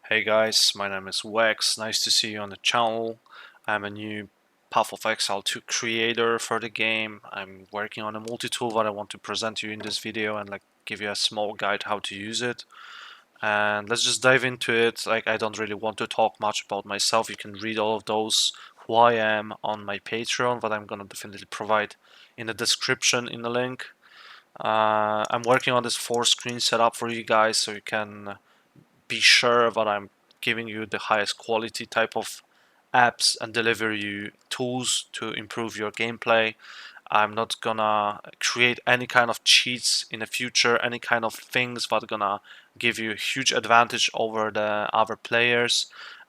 Hey guys, my name is Wex. Nice to see you on the channel. I'm a new Path of Exile 2 creator for the game. I'm working on a multi-tool that I want to present to you in this video and give you a small guide how to use it. And let's just dive into it. I don't really want to talk much about myself. You can read all of those who I am on my Patreon, that I'm gonna definitely provide in the description in the link. I'm working on this 4-screen setup for you guys so you can be sure that I'm giving you the highest quality type of apps and deliver you tools to improve your gameplay. I'm not gonna create any kind of cheats in the future, any kind of things that are gonna give you a huge advantage over the other players.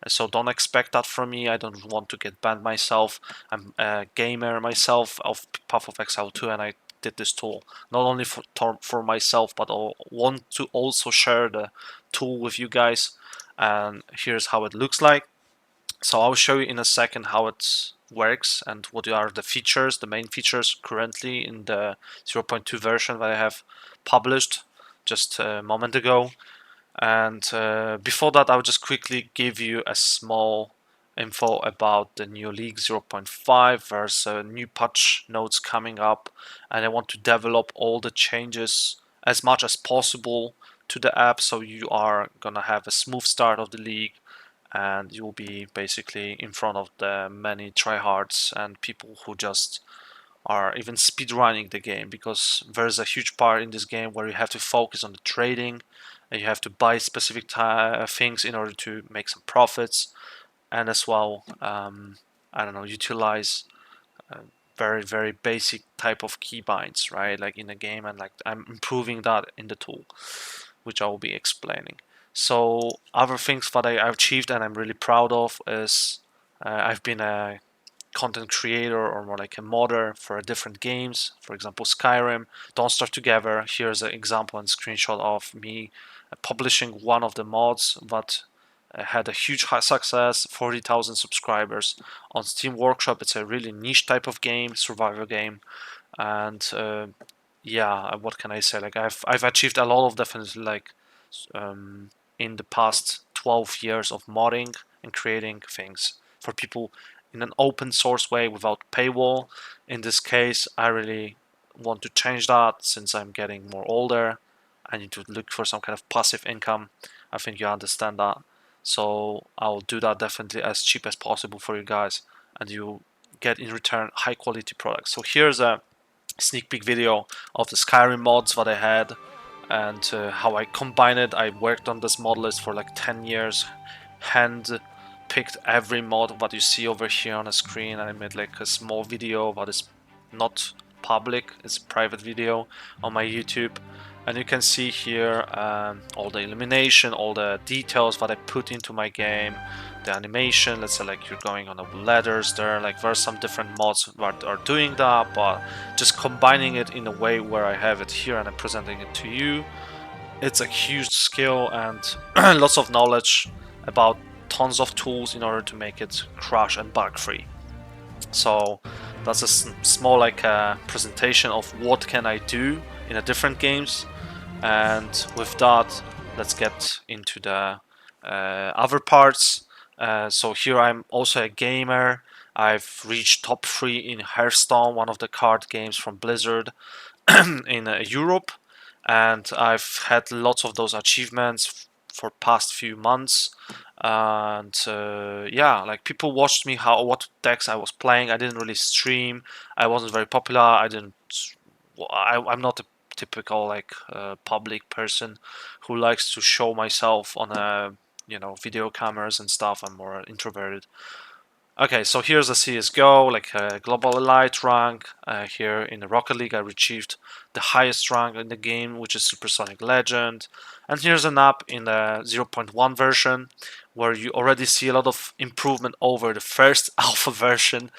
So don't expect that from me. I don't want to get banned myself. I'm a gamer myself of Path of Exile 2 and I did this tool not only for myself but I want to also share the tool with you guys, and here's how it looks like. So I'll show you in a second how it works and what are the features, the main features currently in the 0.2 version that I have published just a moment ago. And before that, I'll just quickly give you a small info about the new League 0.5. There's new patch notes coming up, and I want to develop all the changes as much as possible to the app, so you are gonna have a smooth start of the league, and you'll be basically in front of the many tryhards and people who just are even speedrunning the game, because there's a huge part in this game where you have to focus on the trading and you have to buy specific things in order to make some profits, and as well I don't know, utilize uh, very basic type of keybinds, right, like in the game, and I'm improving that in the tool, which I will be explaining. So other things that I achieved and I'm really proud of is I've been a content creator, or more like a modder for different games. For example, Skyrim, Don't Starve Together. Here's an example and screenshot of me publishing one of the mods that had a huge success, 40,000 subscribers on Steam Workshop. It's a really niche type of game, survival game, and yeah, what can I say? I've achieved a lot of definitely um, in the past 12 years of modding and creating things for people in an open source way without paywall. In this case, I really want to change that since I'm getting more older. I need to look for some kind of passive income. I think you understand that. So I'll do that definitely as cheap as possible for you guys, and you get in return high quality products. So here's a sneak peek video of the Skyrim mods that I had, and how I combine it. I worked on this mod list for like 10 years, hand picked every mod that you see over here on the screen. I made like a small video that is not public, it's a private video on my YouTube, and you can see here all the illumination, all the details that I put into my game, the animation. Let's say like you're going on the ladders there, like there's some different mods that are doing that, but just combining it in a way where I have it here and I'm presenting it to you. It's a huge skill and lots of knowledge about tons of tools in order to make it crash and bug free. So that's a small presentation of what can I do in a different games, and with that let's get into the other parts. So here I'm also a gamer. I've reached top 3 in Hearthstone, one of the card games from Blizzard in Europe, and I've had lots of those achievements for past few months. And yeah, like people watched me what decks I was playing. I didn't really stream. I wasn't very popular. I'm not a typical public person who likes to show myself on a video cameras and stuff. I'm more introverted. Okay, so here's a CSGO, like a global elite rank. Here in the Rocket League, I achieved the highest rank in the game, which is Supersonic Legend. And here's an app in the 0.1 version, where you already see a lot of improvement over the first alpha version,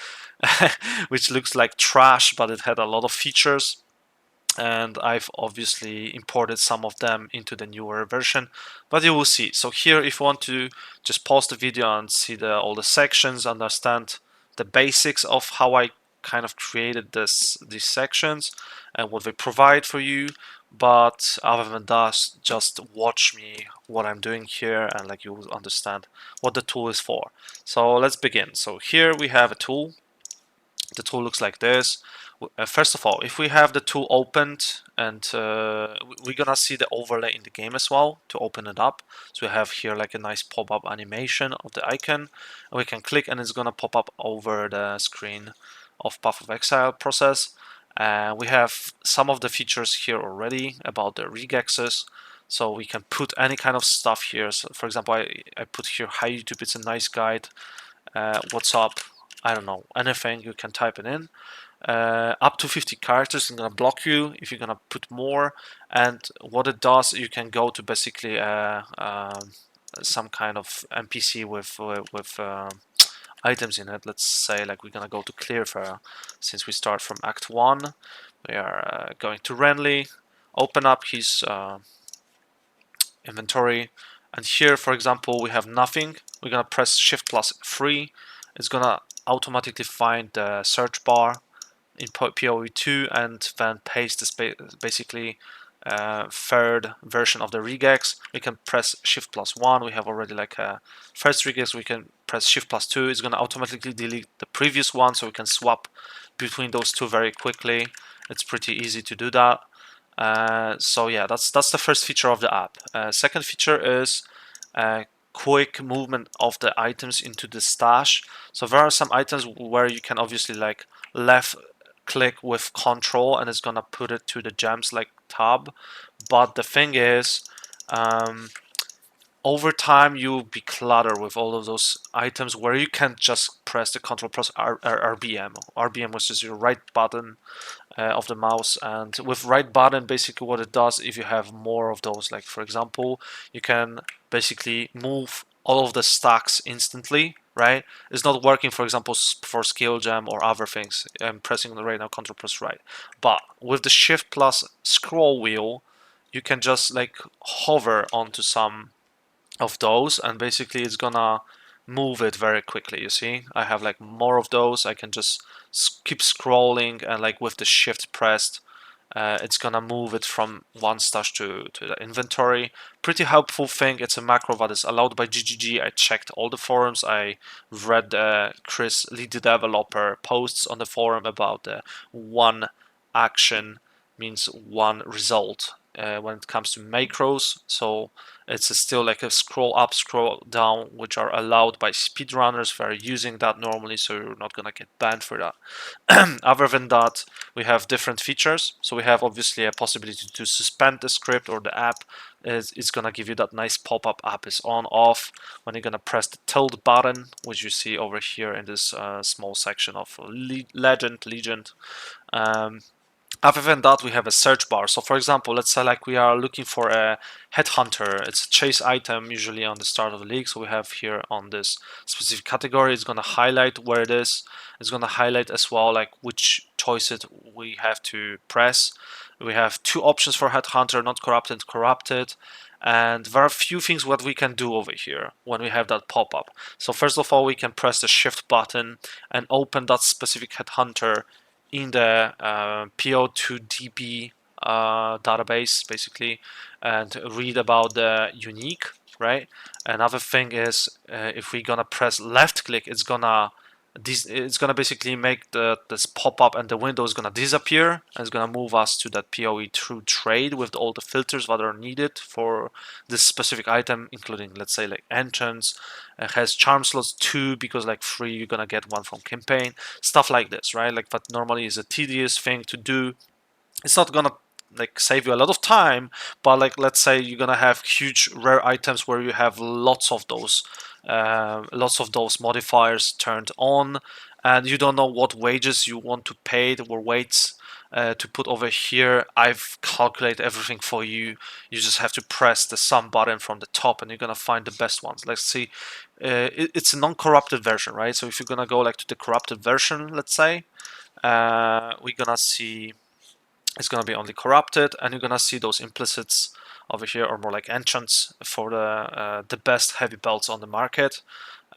which looks like trash, but it had a lot of features. And I've obviously imported some of them into the newer version, but you will see. So here, if you want to just pause the video and see all the sections, understand the basics of how I kind of created these sections and what they provide for you. But other than that, just watch me what I'm doing here, and like you will understand what the tool is for. So let's begin. So here we have a tool. The tool looks like this. First of all, if we have the tool opened, and we're gonna see the overlay in the game as well to open it up. So we have here like a nice pop-up animation of the icon, and we can click and it's gonna pop up over the screen of Path of Exile process. We have some of the features here already about the regexes. So we can put any kind of stuff here. So for example, I put here, hi YouTube, it's a nice guide. What's up? I don't know, anything, you can type it in. Up to 50 characters, it's gonna block you if you're gonna put more. And what it does, you can go to basically some kind of NPC with items in it. Let's say like we're gonna go to Clearfair. Since we start from Act 1, we are going to Renly, open up his inventory, and here for example we have nothing. We're gonna press Shift plus 3. It's gonna automatically find the search bar in PoE2 and then paste this basically third version of the regex. We can press Shift plus 1. We have already like a first regex. We can press Shift plus 2. It's gonna automatically delete the previous one, so we can swap between those two very quickly. It's pretty easy to do that. So yeah, that's the first feature of the app. Second feature is quick movement of the items into the stash. So there are some items where you can obviously like left click with control and it's gonna put it to the gems like tab. But the thing is, over time you'll be cluttered with all of those items where you can't just press the control plus RBM. RBM, which is your right button of the mouse, and with right button basically what it does, if you have more of those, like for example you can basically move all of the stacks instantly, right? It's not working for example for skill gem or other things. I'm pressing the right now control plus right, but with the shift plus scroll wheel you can just like hover onto some of those and basically it's gonna move it very quickly. You see, I have like more of those. I can just keep scrolling and like with the shift pressed it's gonna move it from one stash to the inventory. Pretty helpful thing. It's a macro that is allowed by GGG. I checked all the forums. I read Chris, lead developer, posts on the forum about the one action means one result when it comes to macros. So it's still like a scroll up, scroll down, which are allowed by speedrunners that are using that normally, so you're not gonna get banned for that. Other than that, we have different features. So we have obviously a possibility to suspend the script or the app. It's gonna give you that nice pop-up app is on off when you're gonna press the tilde button, which you see over here in this small section of legend. Other than that, we have a search bar. So for example, let's say like we are looking for a headhunter. It's a chase item usually on the start of the league. So we have here on this specific category, it's going to highlight where it is. It's going to highlight as well like which choices we have to press. We have two options for headhunter, not corrupted, corrupted. And there are a few things what we can do over here when we have that pop-up. So first of all, we can press the shift button and open that specific headhunter in the PoE2 DB database basically and read about the unique, right? Another thing is if we're gonna press left click, it's gonna basically make this pop up and the window is gonna disappear and it's gonna move us to that PoE2 trade with all the filters that are needed for this specific item, including let's say like entrance. It has charm slots 2 because like 3 you're gonna get one from campaign, stuff like this, right? Like that normally is a tedious thing to do. It's not gonna like save you a lot of time, but like let's say you're gonna have huge rare items where you have lots of those modifiers turned on and you don't know what wages you want to pay or weights to put over here. I've calculated everything for you. You just have to press the sum button from the top and you're gonna find the best ones. Let's see, it's a non-corrupted version, right? So if you're gonna go like to the corrupted version, let's say, we're gonna see it's gonna be only corrupted, and you're gonna see those implicits over here, or more like enchants for the best heavy belts on the market.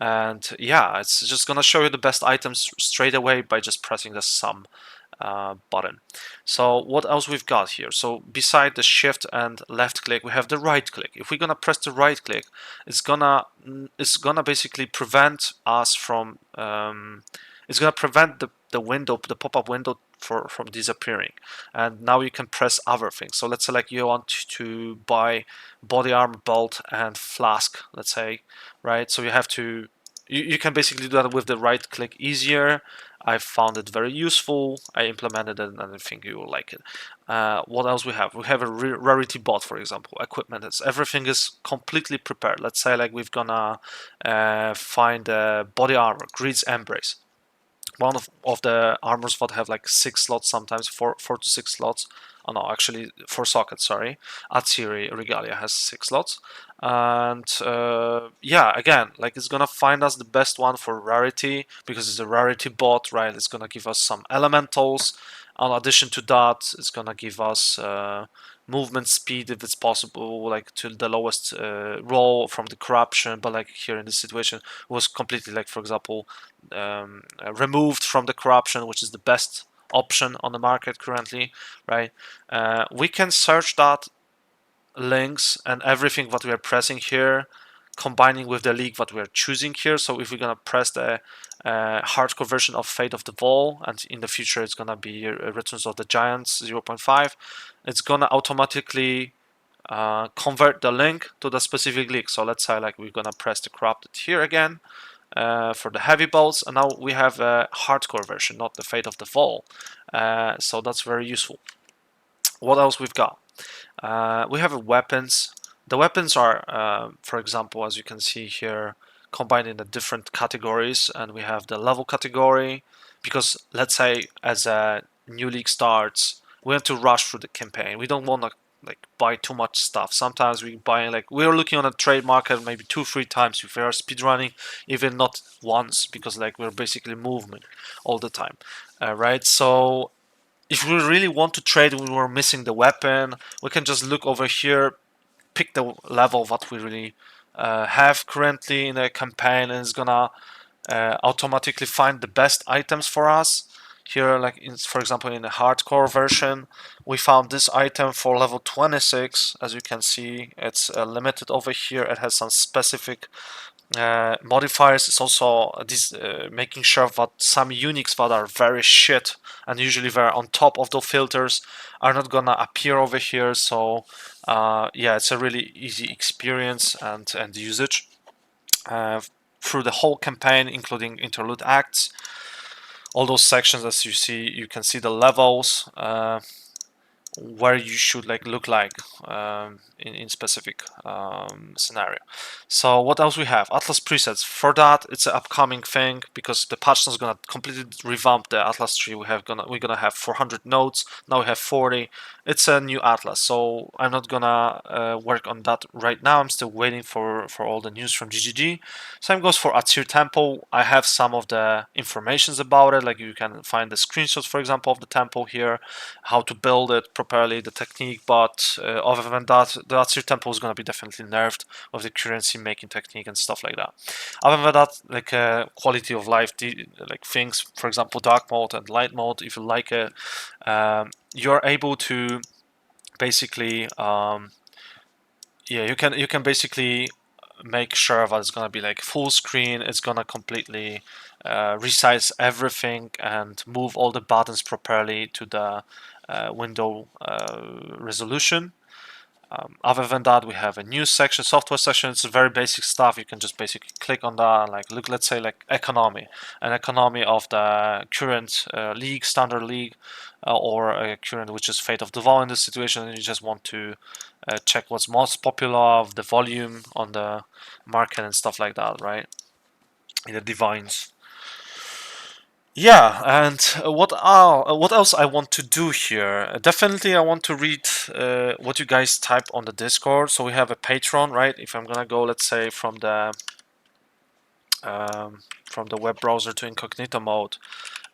and yeah, it's just gonna show you the best items straight away by just pressing the sum button. So what else we've got here? So beside the shift and left click, we have the right click. If we're gonna press the right click, it's gonna basically prevent us from it's gonna prevent the window, the pop-up window from disappearing. And now you can press other things. So let's say like you want to buy body armor belt and flask, let's say, right? So you have to you can basically do that with the right click easier. I found it very useful. I implemented it and I think you will like it. What else we have? We have a rarity bot, for example. Equipment. Everything is completely prepared. Let's say like we're gonna find a body armor, Greed's Embrace. One of the armors that have like 6 slots, sometimes four to 6 slots. Oh no, actually 4 sockets, sorry. Atziri Regalia has 6 slots. And yeah, again, like it's gonna find us the best one for rarity because it's a rarity bot, right? It's gonna give us some elementals. In addition to that, it's gonna give us movement speed if it's possible, like to the lowest roll from the corruption. But like here in this situation, it was completely like, for example, removed from the corruption, which is the best option on the market currently, right? We can search that links and everything that we are pressing here, combining with the league that we are choosing here. So if we're gonna press the hardcore version of Fate of the Ball, and in the future it's gonna be Returns of the Giants 0.5, it's gonna automatically convert the link to the specific league. So let's say like we're gonna press the corrupted here again for the heavy bolts, and now we have a hardcore version, not the Fate of the Fall. So that's very useful. What else we've got? We have weapons. The weapons are, for example, as you can see here, combined in the different categories, and we have the level category, because let's say as a new league starts, we have to rush through the campaign. We don't want to like buy too much stuff. Sometimes we buy, like we're looking on a trade market maybe 2-3 times if we are speedrunning, even not once, because like we're basically moving all the time, right? So if we really want to trade and we were missing the weapon, we can just look over here, pick the level that we really have currently in the campaign, and it's gonna automatically find the best items for us. Here, like for example, in the hardcore version, we found this item for level 26. As you can see, it's limited over here. It has some specific modifiers. It's also this making sure that some uniques that are very shit and usually they're on top of those filters are not gonna appear over here. So yeah, it's a really easy experience and usage through the whole campaign, including interlude acts. All those sections, as you see, you can see the levels where you should like look like in specific scenario. So what else we have? Atlas presets. For that, it's an upcoming thing because the patch is gonna completely revamp the Atlas tree. We're gonna have 400 nodes. Now we have 40. It's a new Atlas, so I'm not gonna work on that right now. I'm still waiting for all the news from GGG. Same goes for Atsir Temple. I have some of the informations about it, like you can find the screenshots, for example, of the temple here, how to build it properly, the technique, but other than that, the Atsir Temple is going to be definitely nerfed with the currency making technique and stuff like that. Other than that, like quality of life, like things, for example, dark mode and light mode, if you like it, you're able to basically yeah, you can basically make sure that it's gonna be like full screen. It's gonna completely resize everything and move all the buttons properly to the window resolution. Other than that, we have a new section, software section. It's very basic stuff. You can just basically click on that and like look, let's say like economy, an economy of the current league, standard league, or a current which is Fate of the Ball in this situation. And you just want to check what's most popular, of the volume on the market and stuff like that, right? In the divines. Yeah, and what else I want to do here? Definitely, I want to read what you guys type on the Discord. So we have a Patreon, right? If I'm gonna go, let's say from the web browser to incognito mode,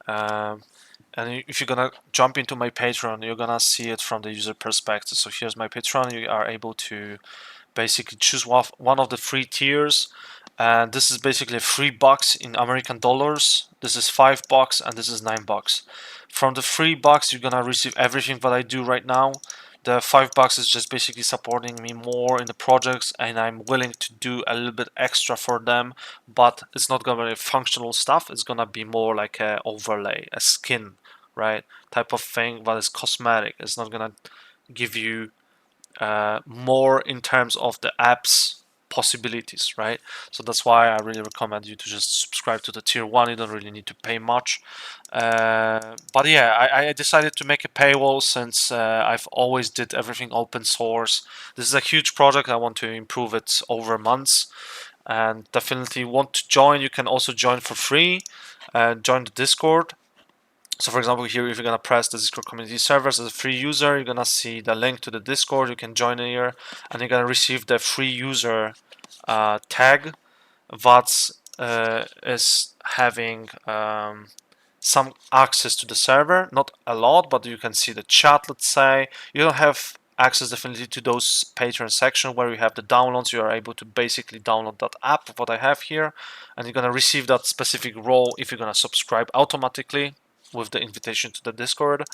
and if you're gonna jump into my Patreon, you're gonna see it from the user perspective. So here's my Patreon. You are able to basically choose one of the 3 tiers. and this is basically $3 in American dollars. This is $5 and this is $9. From the $3 you're gonna receive everything that I do right now. The $5 is just basically supporting me more in the projects, and I'm willing to do a little bit extra for them, but it's not gonna be functional stuff. It's gonna be more like a overlay, a skin, right, type of thing that is cosmetic. It's not gonna give you more in terms of the app's possibilities, right? So that's why I really recommend you to just subscribe to the tier 1. You don't really need to pay much. But yeah, I decided to make a paywall since I've always did everything open source. This is a huge project. I want to improve it over months, and definitely want to join. You can also join for free. Join the Discord. So for example, here, if you're gonna press the Discord community servers as a free user, you're gonna see the link to the Discord. You can join here, and you're gonna receive the free user tag that is having some access to the server. Not a lot, but you can see the chat, let's say. You don't have access definitely to those Patreon section where you have the downloads. You are able to basically download that app, what I have here, and you're gonna receive that specific role if you're gonna subscribe automatically with the invitation to the Discord,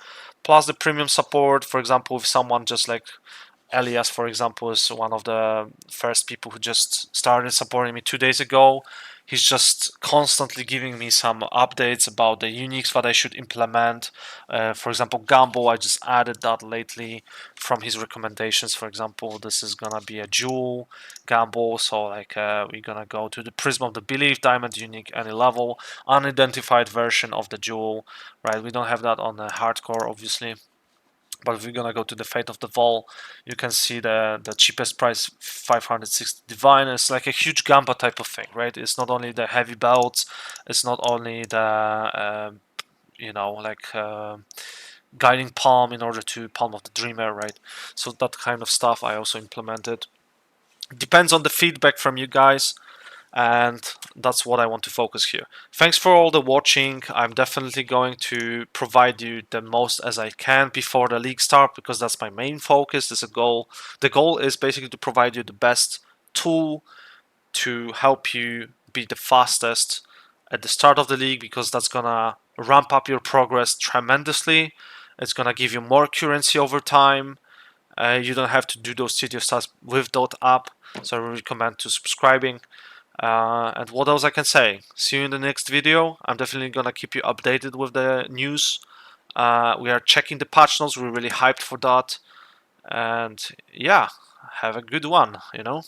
plus the premium support. For example, if someone just like Elias, for example, is one of the first people who just started supporting me 2 days ago. He's just constantly giving me some updates about the Unix that I should implement. For example, Gumbo, I just added that lately from his recommendations. For example, this is gonna be a dual Gumbo, so like we're gonna go to the Prism of the Belief, Diamond, Unique, any level, unidentified version of the dual, right? We don't have that on the hardcore, obviously. But if you're gonna go to the Fate of the Vol, you can see the cheapest price, 560 Divine. It's like a huge Gamba type of thing, right? It's not only the heavy belts, it's not only the guiding palm in order to Palm of the Dreamer, right? So that kind of stuff I also implemented. Depends on the feedback from you guys, and that's what I want to focus here. Thanks for all the watching. I'm definitely going to provide you the most as I can before the league start, because that's my main focus. There's a goal. The goal is basically to provide you the best tool to help you be the fastest at the start of the league, because that's gonna ramp up your progress tremendously. It's gonna give you more currency over time. You don't have to do those tedious tasks with that app, so I recommend to subscribing. And what else I can say? See you in the next video. I'm definitely gonna keep you updated with the news. We are checking the patch notes. We're really hyped for that. And yeah, have a good one, you know?